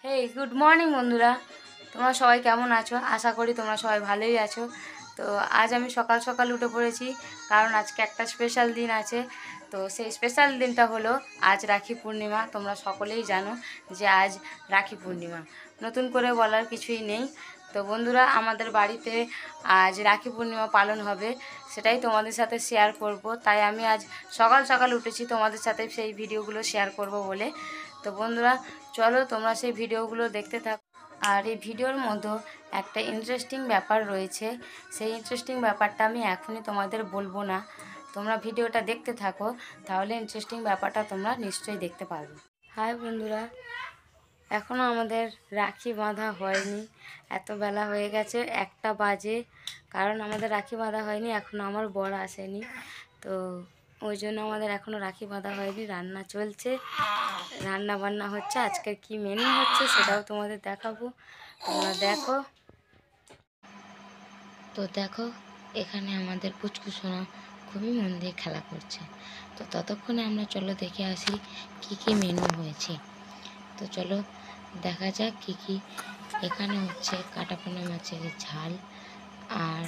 Hey good morning বন্ধুরা, তোমরা সবাই কেমন আছো? আশা করি তোমরা সবাই ভালোই আছো। তো আজ আমি সকাল সকাল উঠে পড়েছি, কারণ আজকে একটা স্পেশাল দিন আছে। তো সেই স্পেশাল দিনটা হলো আজ রাখি পূর্ণিমা। তোমরা সকলেই জানো যে আজ রাখি পূর্ণিমা, নতুন করে বলার কিছুই নেই। তো বন্ধুরা, আমাদের বাড়িতে আজ রাখি পূর্ণিমা পালন হবে, সেটাই তোমাদের সাথে শেয়ার করব। তাই আমি আজ সকাল সকাল উঠেছি তোমাদের সাথে সেই ভিডিওগুলো শেয়ার করব বলে। তো বন্ধুরা, চলো তোমরা সেই ভিডিওগুলো দেখতে থাকো। আর এই ভিডিওর মধ্যে একটা ইন্টারেস্টিং ব্যাপার রয়েছে, সেই ইন্টারেস্টিং ব্যাপারটা আমি এখনই তোমাদের বলবো না, তোমরা ভিডিওটা দেখতে থাকো, তাহলে ইন্টারেস্টিং ব্যাপারটা তোমরা নিশ্চয়ই দেখতে পারবে। হাই বন্ধুরা, এখনও আমাদের রাখি বাঁধা হয়নি, এত বেলা হয়ে গেছে, 1টা বাজে। কারণ আমাদের রাখি বাঁধা হয়নি, এখনও আমার বর আসেনি, তো ওই জন্য আমাদের এখনও রাখি বাঁধা হয়নি। রান্না চলছে, রান্না বান্না হচ্ছে, আজকের কি মেনু হচ্ছে সেটাও তোমাদের দেখাবো, তোমরা দেখো। তো দেখো, এখানে আমাদের পুচকুসোনা খুবই মন দিয়ে খেলা করছে। তো ততক্ষণে আমরা চলো দেখে আসি কি কি মেনু হয়েছে। তো চলো দেখা যাক কি কি। এখানে হচ্ছে কাটাপোনা মাছের ঝাল, আর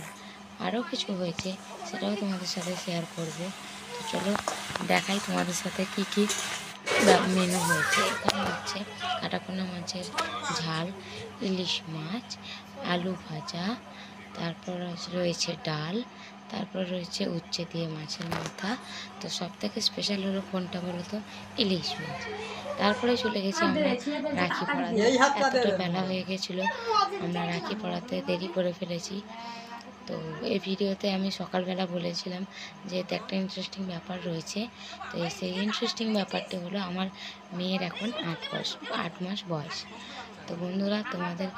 আরও কিছু হয়েছে, সেটাও তোমাদের সাথে শেয়ার করব। তো চলো দেখাই তোমাদের সাথে কি কি মেনু হয়েছে। এখানে হচ্ছে কাটাপোনা মাছের ঝাল, ইলিশ মাছ, আলু ভাজা, তারপর রয়েছে ডাল, তারপর রয়েছে উচ্ছে দিয়ে মাছের মাথা। তো সব থেকে স্পেশাল হলো কোনটা বলো তো? ইলিশ মাছ। তারপরে চলে গেছি আমরা রাখি পড়াতে। এতটা বেলা হয়ে গেছিলো, আমরা রাখি পড়াতে দেরি করে ফেলেছি। তো এই ভিডিওতে আমি সকালবেলা বলেছিলাম যে এতে একটা ইন্টারেস্টিং ব্যাপার রয়েছে। তো সেই ইন্টারেস্টিং ব্যাপারটি হলো আমার মেয়ের এখন 8 মাস বয়স। তো বন্ধুরা, তোমাদের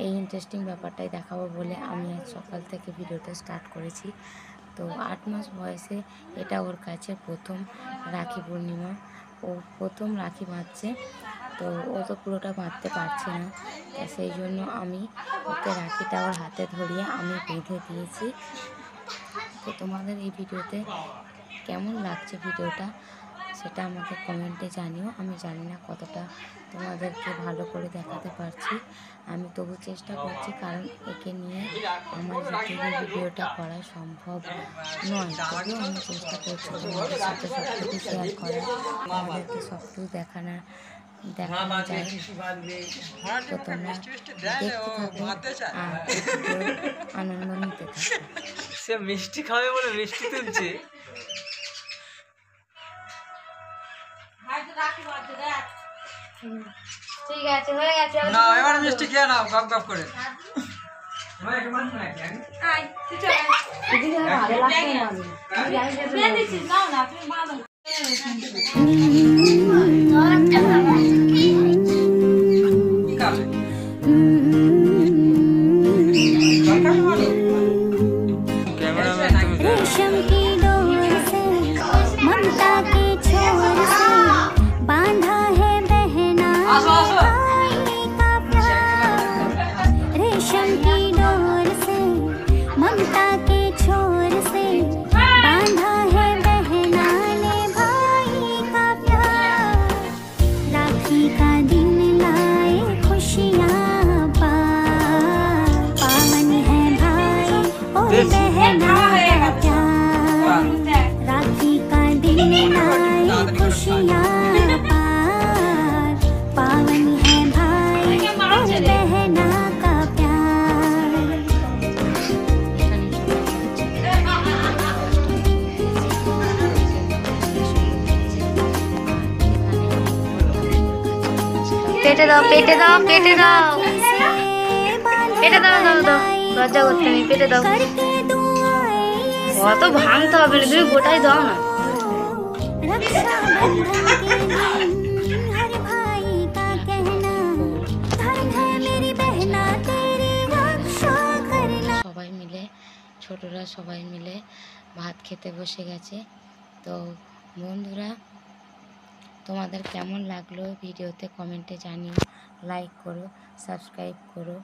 এই ইন্টারেস্টিং ব্যাপারটাই দেখাবো বলে আমি আজ সকাল থেকে ভিডিওটা স্টার্ট করেছি। তো 8 মাস বয়সে এটা ওর কাছে প্রথম রাখি পূর্ণিমা, ও প্রথম রাখি বাঁধছে। তো ও তো পুরোটা বাঁধতে পারছে না, সেই জন্য আমি ওকে রাখিটা ওর হাতে ধরিয়ে আমি বেঁধে দিয়েছি। তো তোমাদের এই ভিডিওতে কেমন লাগছে ভিডিওটা, সেটা আমাকে কমেন্টে জানিও। আমি জানি না কতটা তোমাদেরকে ভালো করে দেখাতে পারছি, আমি তবু চেষ্টা করছি, কারণ একে নিয়ে আমার ইউটিউবে ভিডিওটা করা সম্ভব নয়। তবুও আমি চেষ্টা করছি তোমাদের সাথে সবটুকু শেয়ার করার, তোমাদেরকে সবটুকু দেখানো যায়। তো তোমরা দেখতে থাকো আর ভিডিওর আনন্দ নিতে থাকো। সে মিষ্টি খাবে বলে মিষ্টি তুলছে। ঠিক আছে, হয়ে গেছে। না, এবার মিষ্টি খেয়ে নাও গপ গপ করে। रेशम की डोर से ममता के छोर से बांधा है बहना भाई का प्यार। रेशम की डोर से ममता के छोर से बांधा है बहना ने भाई का प्यार। राखी का दिन लाए खुशियाँ पावन है भाई और बहना का प्यार। राखी का दिन लाए खुशियाँ पावन है भाई और बहना का प्यार। পেটে দাও, পেটে দাও, পেটে দাও, পেটে দাও, দাও দাও, লজ্জা করতে নেই, পেটে দাও। অত ভাঙতে হবে না, তুমি গোটাই দাও না। हर भाई का कहना धर्म है मेरी बहना तेरी रक्षा करना। সবাই মিলে, ছোটরা সবাই মিলে ভাত খেতে বসে গেছে। তো বন্ধুরা, তোমাদের কেমন লাগলো ভিডিওতে কমেন্টে জানিও, লাইক করো, সাবস্ক্রাইব করো।